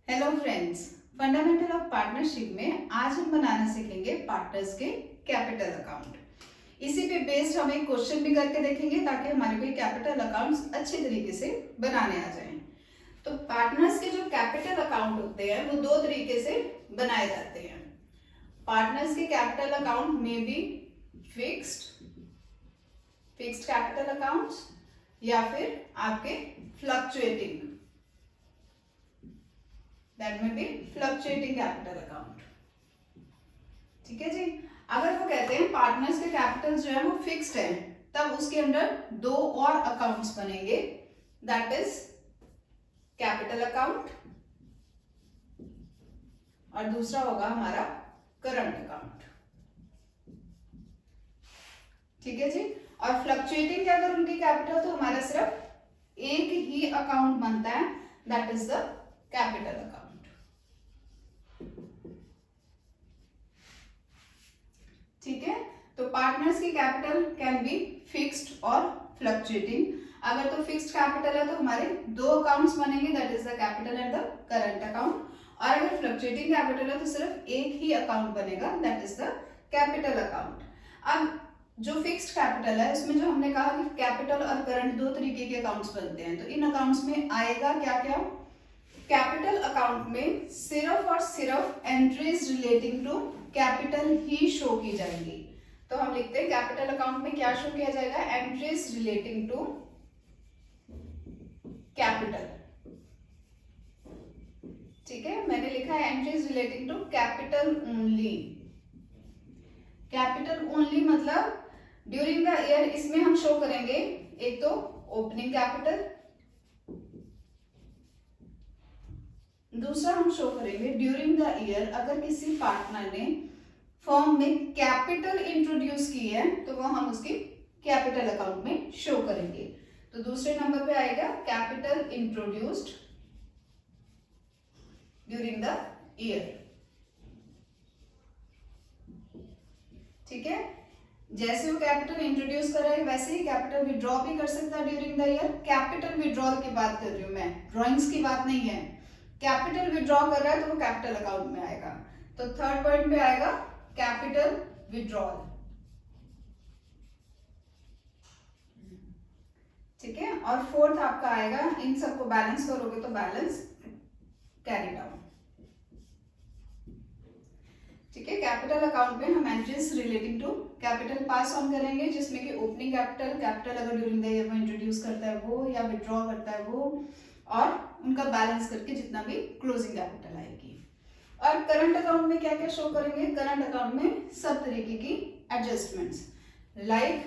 Hello friends, fundamental of partnership में आज हम बनाना सीखेंगे पार्टनर्स के कैपिटल अकाउंट। इसी पे बेस्ड हम एक क्वेश्चन भी करके देखेंगे ताकि हमारे को कैपिटल अकाउंट्स अच्छे तरीके से बनाने आ जाएं। तो पार्टनर्स के जो कैपिटल अकाउंट होते हैं वो दो तरीके से बनाए जाते हैं। पार्टनर्स के कैपिटल अकाउंट में भी फिक्स्ड कैपिटल अकाउंट्स या फिर आपके फ्लक्चुएटिंग, दैट में बी फ्लक्चुएटिंग कैपिटल अकाउंट। ठीक है जी। अगर वो कहते हैं पार्टनर्स के कैपिटल जो है वो फिक्स्ड है, तब उसके अंदर दो और अकाउंट्स बनेंगे, दैट इज कैपिटल अकाउंट और दूसरा होगा हमारा करंट अकाउंट। ठीक है जी। और फ्लक्चुएटिंग अगर उनकी कैपिटल तो हमारा सिर्फ एक ही अकाउंट बनता है, that is the capital account. ठीक है। तो पार्टनर्स की कैपिटल कैन बी फिक्स्ड और फ्लक्चुएटिंग। अगर तो फिक्स्ड कैपिटल है तो हमारे दो अकाउंट्स बनेंगे, that is the capital and the current account. और अगर फ्लक्चुएटिंग कैपिटल है तो सिर्फ एक ही अकाउंट बनेगा, that is the capital account. अब जो फिक्स्ड कैपिटल है उसमें जो हमने कहा कि कैपिटल और करंट दो तरीके के अकाउंट्स बनते हैं, तो इन अकाउंट्स में आएगा क्या क्या? कैपिटल अकाउंट में सिर्फ और सिर्फ एंट्रीज रिलेटिंग टू कैपिटल ही शो की जाएंगी। तो हम लिखते हैं कैपिटल अकाउंट में क्या शो किया जाएगा? Entries relating to capital. ठीक है, मैंने लिखा है entries relating to capital only. Capital only मतलब ड्यूरिंग द ईयर इसमें हम शो करेंगे एक तो ओपनिंग कैपिटल, दूसरा हम शो करेंगे ड्यूरिंग द ईयर अगर किसी पार्टनर ने फर्म में कैपिटल इंट्रोड्यूस की है तो वो हम उसकी कैपिटल अकाउंट में शो करेंगे। तो दूसरे नंबर पे आएगा capital introduced during the year. ठीक है, जैसे वो कैपिटल इंट्रोड्यूस कर रहा है वैसे ही कैपिटल विड्रॉ भी कर सकता है during the year. Capital withdrawal की बात कर रही हूं मैं, ड्रॉइंग्स की बात नहीं है। कैपिटल विड्रॉ कर रहा है तो वो कैपिटल अकाउंट में आएगा। तो थर्ड पॉइंट पे आएगा कैपिटल विड्रॉल। ठीक है, और फोर्थ आपका आएगा, इन सबको बैलेंस करोगे तो बैलेंस कैरी डाउन। ठीक है, कैपिटल अकाउंट में हम entries relating to capital pass on करेंगे, जिसमें कि ओपनिंग कैपिटल अगर ड्यूरिंग द ईयर वो इंट्रोड्यूस करता है वो या विड्रॉ करता है वो, और उनका बैलेंस करके जितना भी क्लोजिंग कैपिटल आएगी। और करंट अकाउंट में क्या क्या शो करेंगे? करंट अकाउंट में सब तरीके की एडजस्टमेंट्स लाइक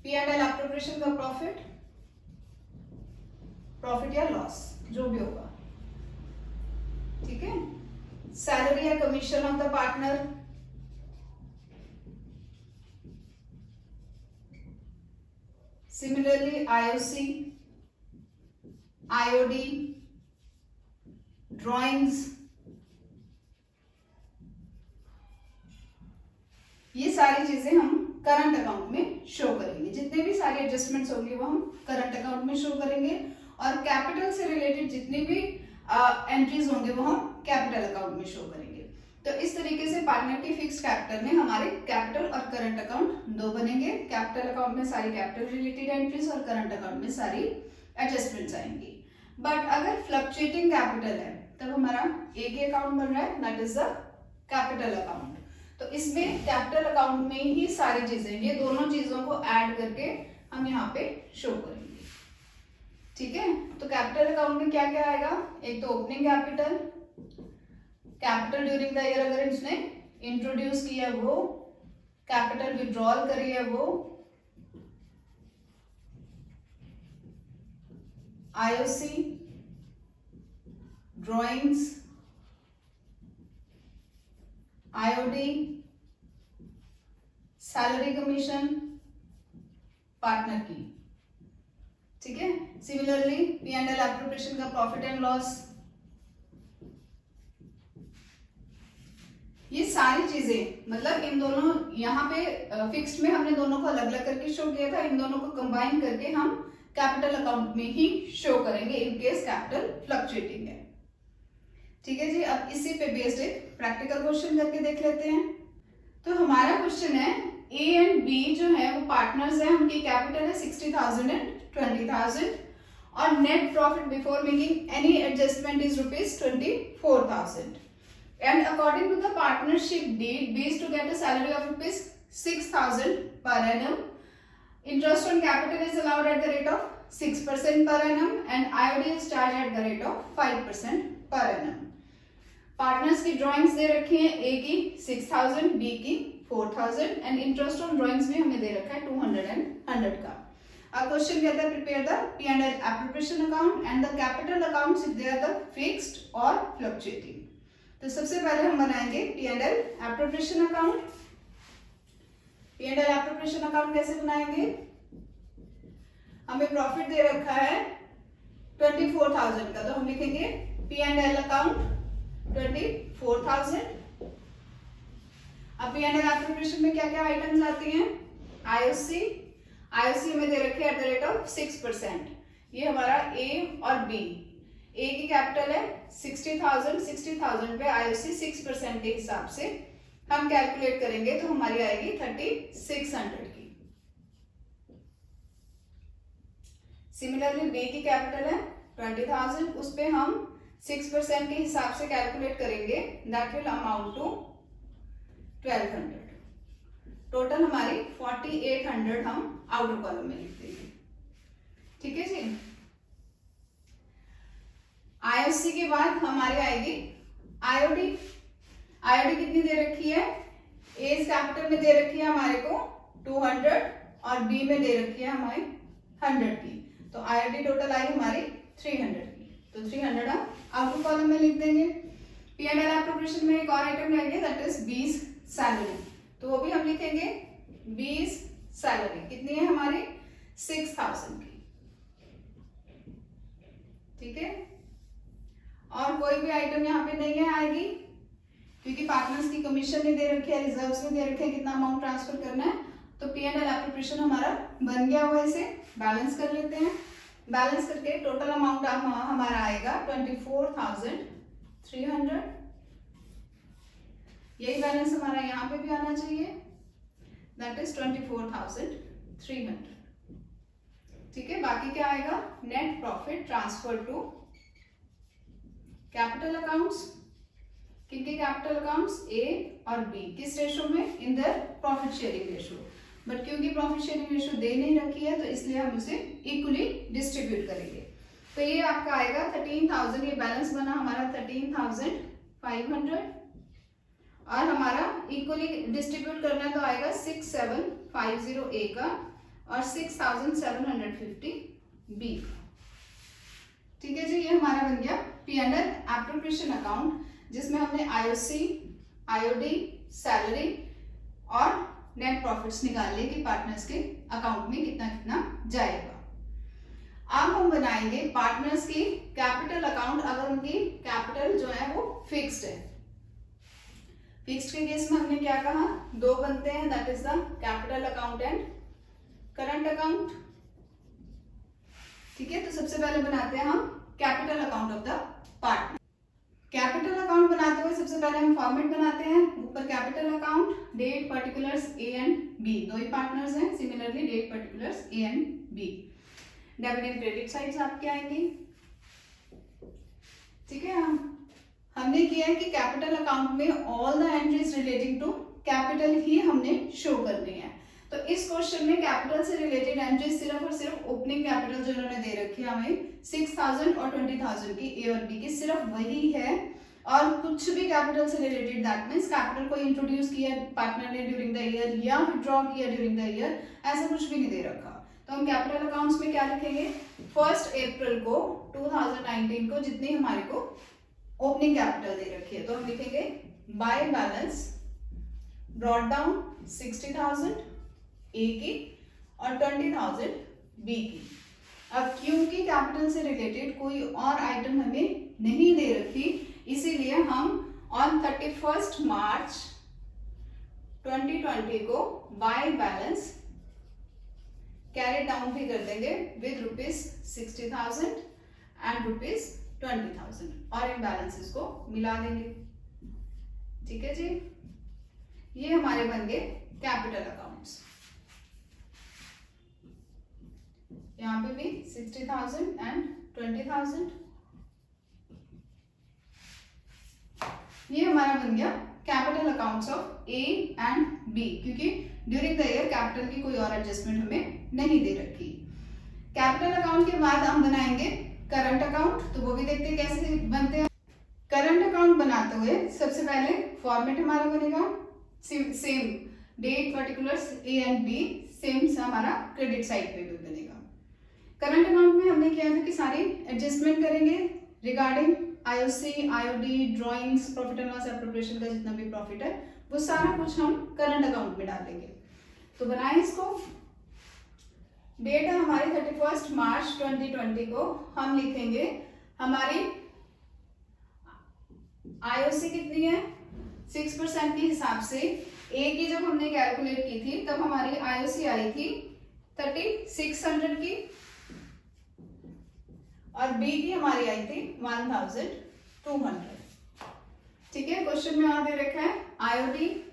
P&L एप्रोप्रिएशन का प्रॉफिट या लॉस जो भी होगा। ठीक है, सैलरी या commission of the partner, similarly IOC, IOD, drawings, ये सारी चीजें हम करंट अकाउंट में शो करेंगे। जितने भी सारी एडजस्टमेंट्स होंगे वो हम करंट अकाउंट में शो करेंगे, और कैपिटल से रिलेटेड जितनी भी एंट्रीज होंगे वो हम कैपिटल अकाउंट में शो करेंगे। तो इस तरीके से पार्टनर की फिक्स्ड कैपिटल में हमारे कैपिटल और करंट अकाउंट दो बनेंगे। कैपिटल अकाउंट में सारी कैपिटल रिलेटेड एंट्रीज और करंट अकाउंट में सारी एडजस्टमेंट्स आएंगी। बट अगर फ्लक्चुएटिंग कैपिटल है तब हमारा एक ही अकाउंट बन रहा है, that is the capital account. तो इसमें कैपिटल अकाउंट में ही सारी चीजें, ये दोनों चीजों को ऐड करके हम यहाँ पे शो करेंगे। ठीक है, तो कैपिटल अकाउंट में क्या क्या आएगा? एक तो opening capital during the year अगर इसने इंट्रोड्यूस किया वो, कैपिटल विड्रॉल करी है वो, IOC, drawings, IOD, salary commission partner की। ठीक है, सिमिलरली P&L एप्रोप्रिएशन का प्रॉफिट एंड लॉस। ये सारी चीजें मतलब इन दोनों यहाँ पे फिक्स्ड में हमने दोनों को अलग अलग करके शो किया था, इन दोनों को कंबाइन करके हम कैपिटल अकाउंट में ही शो करेंगे इन केस कैपिटल फ्लक्चुएटिंग है। ठीक है जी, अब इसी पे बेस्ड एक प्रैक्टिकल क्वेश्चन करके देख लेते हैं। तो हमारा क्वेश्चन है ए एंड बी जो है वो पार्टनर्स है, उनकी कैपिटल है 60,000 एंड 20,000 और net profit before making any adjustment is ₹24,000 and according to the partnership deed B is to get a salary of ₹6,000 per annum. Interest on capital is allowed at the rate of 6% per annum and IOD is charged at the rate of 5% per annum. Partners की drawings दे रखी हैं, ए की 6,000, B की 4,000 and interest on drawings भी हमें दे रखा है 200 and 100 का। अब क्वेश्चन कहता है prepare the P&L appropriation account and the capital accounts if they are the fixed और फ्लक्चुएटिंग। तो सबसे पहले हम बनाएंगे P&L appropriation account. P&L appropriation account कैसे बनाएंगे? हमें प्रॉफिट दे रखा है 24,000 का, तो हम लिखेंगे P&L अकाउंट 24,000। अब P&L एप्रोप्रिएशन में क्या क्या आइटम्स आती हैं? आईओसी हमें दे रखे एट द रेट ऑफ 6%। ये हमारा ए और बी, ए की कैपिटल है 60,000 पे आईओसी 6% के हिसाब से हम कैलकुलेट करेंगे तो हमारी आएगी 3,600 की। सिमिलरली बी की कैपिटल है 20,000, उस पे हम 6% के हिसाब से कैलकुलेट करेंगे, that will amount to 1,200। Total हमारी 4,800 हम आउटर कॉलम में लिख देंगे। ठीक है जी। आईओसी के बाद हमारी आएगी आईओडी। आईओडी कितनी दे रखी है? ए कैपिटल में दे रखी है हमारे को 200 और बी में दे रखी है हमारे 100 की, तो आईओडी टोटल आई हमारी 300 की, तो 300 हम आउटर कॉलम में लिख देंगे। P&L एप्रोप्रिएशन में एक और आइटम रहेगी दैट इज बीज सैलरी, तो वो भी हम लिखेंगे बीज सैलरी कितनी है हमारी 6,000 की। ठीक है, और कोई भी आइटम यहाँ पे नहीं है आएगी क्योंकि पार्टनर्स की कमीशन नहीं दे रखी है, रिजर्व्स में दे रखे हैं कितना अमाउंट ट्रांसफर करना है, तो P&L एप्रोप्रिएशन हमारा बन गया हुआ। इसे बैलेंस कर लेते हैं। बैलेंस करके टोटल अमाउंट हमारा आएगा 24,300। यही बैलेंस हमारा यहाँ पे भी आना चाहिए, दैट इज 24,300। ठीक है, बाकी क्या आएगा? Net profit transfer to capital accounts. किनके कैपिटल अकाउंट्स? ए और बी। किस रेशो में? In the profit sharing ratio, but क्योंकि प्रॉफिट शेयरिंग रेशो दे नहीं रखी है तो इसलिए हम उसे इक्वली डिस्ट्रीब्यूट करेंगे। तो ये आपका आएगा 13,000, ये बैलेंस बना हमारा 13,500 और हमारा इक्वली डिस्ट्रीब्यूट करना है तो आएगा 6,750 ए का और 6,750 बी का। ठीक है जी, ये हमारा बन गया P&L एप्रोप्रिएशन अकाउंट जिसमें हमने आईओसी, आईओडी, सैलरी और नेट प्रॉफिट्स निकाल लिए कि पार्टनर्स के अकाउंट में कितना कितना जाएगा। अब हम बनाएंगे पार्टनर्स की कैपिटल अकाउंट अगर उनकी कैपिटल जो है वो फिक्स्ड है। फिक्स्ड के केस में हमने क्या कहा? दो बनते हैं, that is the capital account and current account. ठीक है, तो सबसे पहले बनाते हैं हम capital account of the partner. Capital account बनाते हुए सबसे पहले हम फॉर्मेट बनाते हैं। ऊपर capital account, date particulars A and B, दो ही पार्टनर्स हैं, similarly date particulars A and B. Debit and credit sides आपके आएंगी। ठीक है, हमने किया है कि कैपिटल अकाउंट में all the entries relating to capital ही हमने शो करनी है। तो इस क्वेश्चन में कैपिटल से रिलेटेड एंट्रीज सिर्फ और सिर्फ ओपनिंग कैपिटल जो इन्होंने दे रखी है हमें 6,000 और 20,000 की, ए और बी की, सिर्फ वही है और कुछ भी कैपिटल से रिलेटेड, दैट मींस कैपिटल को इंट्रोड्यूस किया पार्टनर ने ड्यूरिंग द ईयर या विड्रॉ किया ड्यूरिंग द ईयर, ऐसा कुछ भी नहीं दे रखा। तो हम कैपिटल अकाउंट्स में क्या लिखेंगे? 1 अप्रैल को 2019 को जितनी हमारे को ओपनिंग कैपिटल दे रखी है तो हम लिखेंगे बाय बैलेंस ब्रॉट डाउन 60,000 ए की और 20,000 बी की। अब क्योंकि कैपिटल से रिलेटेड कोई और आइटम हमें नहीं दे रखी, इसीलिए हम ऑन 31 मार्च 2020 को बाय बैलेंस कैरी डाउन भी कर देंगे विद ₹60,000 एंड 20,000 और इन बैलेंसेस को मिला देंगे। ठीक है जी, ये हमारे बन गए कैपिटल अकाउंट्स। यहाँ पे भी 60,000 एंड 20,000, ये हमारा बन गया capital accounts of A and B, क्योंकि ड्यूरिंग द ईयर कैपिटल की कोई और एडजस्टमेंट हमें नहीं दे रखी। कैपिटल अकाउंट के बाद हम बनाएंगे करंट अकाउंट, तो वो भी देखते हैं कैसे बनते हैं। करंट अकाउंट बनाते हुए सबसे पहले फॉर्मेट हमारा बनेगा same, date particulars A and B same हमारा क्रेडिट साइड पे भी बनेगा। करंट अकाउंट में हमने किया था कि सारी एडजस्टमेंट करेंगे regarding IOC, IOD, drawings, profit and loss appropriation का जितना भी प्रॉफिट है वो सारा कुछ हम करंट अकाउंट में डालेंगे। तो बनाएं इसको। डेट है हमारी 31 मार्च 2020 को। हम लिखेंगे हमारी आईओसी कितनी है 6% के हिसाब से। ए की जब हमने कैलकुलेट की थी तब हमारी आईओसी आई थी 3600 की और बी की हमारी आई थी 1200। ठीक है, क्वेश्चन में और दे रखा है आईओडी।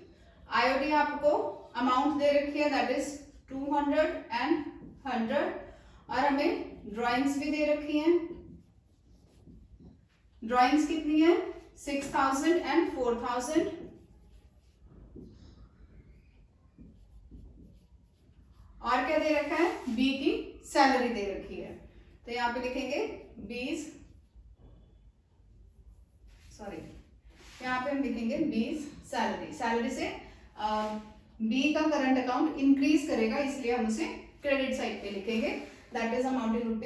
आईओडी आपको अमाउंट दे रखी है दैट इज 200 एंड 100 और हमें ड्राइंग्स भी दे रखी हैं। ड्राइंग्स कितनी है 6000 एंड 4000 और क्या दे रखा है बी की सैलरी दे रखी है। तो यहां पे लिखेंगे यहाँ पे हम लिखेंगे बीस सैलरी। सैलरी से बी का करंट अकाउंट इंक्रीज करेगा इसलिए हम उसे क्रेडिट साइड पे लिखेंगे दैट इज अमाउंट इन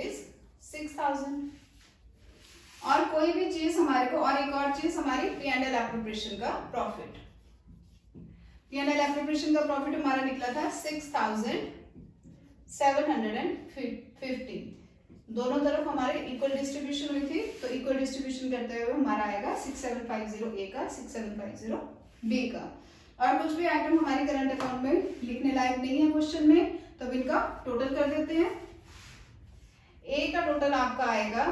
₹6000। और कोई भी चीज हमारे को, और एक और चीज हमारी P&L एप्रोप्रिएशन का प्रॉफिट। P&L एप्रोप्रिएशन का प्रॉफिट हमारा निकला था 6750। दोनों तरफ हमारे इक्वल डिस्ट्रीब्यूशन हुई थी, तो इक्वल डिस्ट्रीब्यूशन करते हुए हमारा आएगा 6750 ए का, 6750 बी का। और कुछ भी आइटम हमारे करंट अकाउंट में लिखने लायक नहीं है क्वेश्चन में, तो इनका टोटल कर देते हैं। ए का टोटल आपका आएगा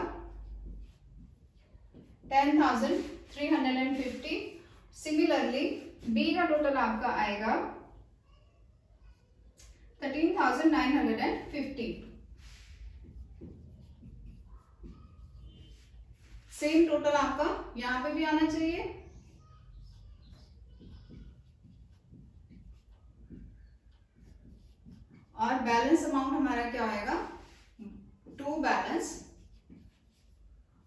10,350। सिमिलरली बी का टोटल आपका आएगा 13,950। सेम टोटल आपका यहां पे भी आना चाहिए। और बैलेंस अमाउंट हमारा क्या आएगा टू बैलेंस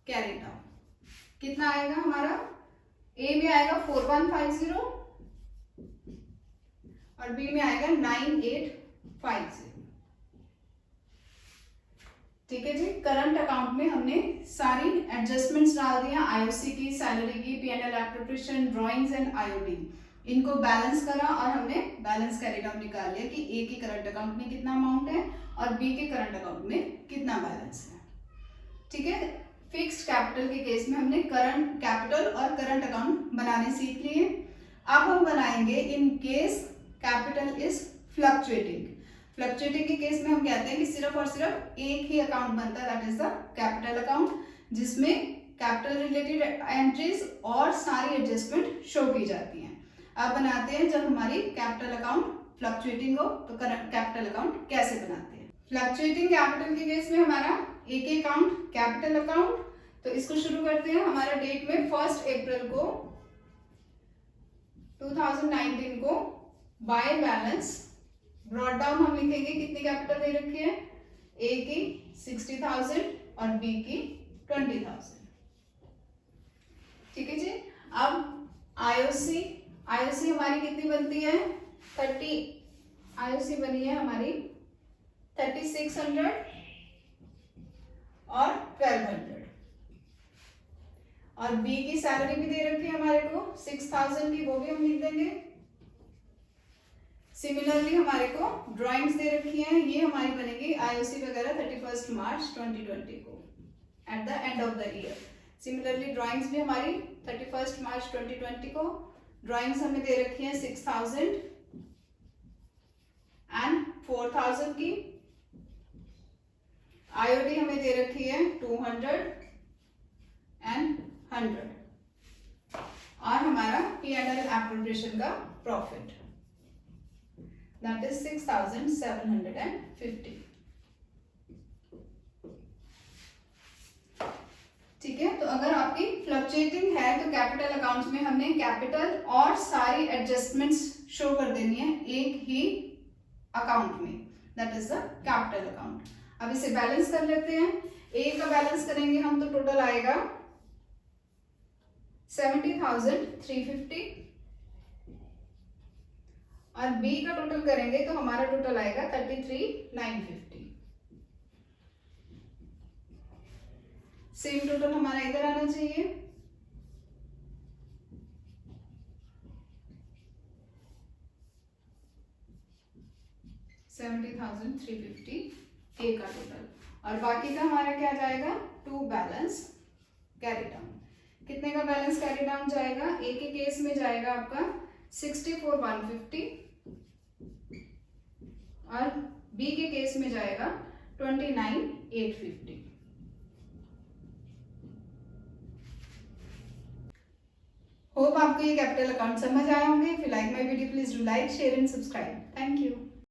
कैरी डाउन। कितना आएगा हमारा ए में आएगा 4150 और बी में आएगा 9850। ठीक है जी, करंट अकाउंट में हमने सारी एडजस्टमेंट्स डाल दी हैं, आईओसी की, सैलरी की, P&L appropriation, drawings and IOD. इनको बैलेंस करा और हमने बैलेंस कैरी डाउन निकाल लिया कि ए के करंट अकाउंट में कितना अमाउंट है और बी के करंट अकाउंट में कितना बैलेंस है। ठीक है, फिक्स्ड कैपिटल के केस में हमने करंट कैपिटल और करंट अकाउंट बनाने सीख लिए। अब हम बनाएंगे in case capital is fluctuating. Fluctuating के केस में हम कहते हैं कि सिर्फ और सिर्फ एक ही अकाउंट बनता है that is the capital account, जिसमें कैपिटल रिलेटेड एंट्रीज और सारी एडजस्टमेंट शो की जाती हैं। अब बनाते हैं जब हमारी कैपिटल अकाउंट फ्लक्चुएटिंग हो तो कैपिटल अकाउंट कैसे बनाते हैं। फ्लक्चुएटिंग कैपिटल के केस में हमारा एक अकाउंट कैपिटल अकाउंट, तो इसको शुरू करते हैं। हमारा डेट में 1 अप्रैल को 2019 को बाय बैलेंस ब्रॉट डाउन हम लिखेंगे कितनी कैपिटल दे रखी है, ए की 60,000 और बी की 20,000। ठीक है जी, अब आईओसी हमारी कितनी बनती है 30, आईओसी बनी है हमारी 3600 और 1200 और बी की सैलरी भी दे रखी है हमारे को 6000 की, वो भी हम लिख देंगे। सिमिलरली हमारे को ड्राइंग्स दे रखी हैं, ये हमारी बनेगी आईओसी वगैरह 31 मार्च 2020 को at the end of the year. Similarly drawings भी हमारी 31 मार्च 2020 को, ड्राइंग्स हमें दे रखी हैं 6000 एंड 4000 की। आईओडी हमें दे रखी है 200 एंड 100 और हमारा P&L एप्रोप्रिएशन का प्रॉफिट दैट इज 6750। ठीक है, तो अगर आपकी फ्लक्चुएटिंग है तो कैपिटल अकाउंट्स में हमने कैपिटल और सारी एडजस्टमेंट्स शो कर देनी है एक ही अकाउंट में, that is the capital account. अब इसे बैलेंस कर लेते हैं। ए का बैलेंस करेंगे हम तो टोटल आएगा 70,350 और बी का टोटल करेंगे तो हमारा टोटल आएगा 33,950। सेम टोटल हमारा इधर आना चाहिए। $70,350 ए का टोटल और बाकी का हमारा क्या जाएगा टू बैलेंस कैरी डाउन। कितने का बैलेंस कैरी डाउन जाएगा? ए के केस में जाएगा आपका 64,150 और बी के केस में जाएगा 29,850। होप आपको ये कैपिटल अकाउंट समझ आए होंगे। If you like my video please do like, share and subscribe. Thank you.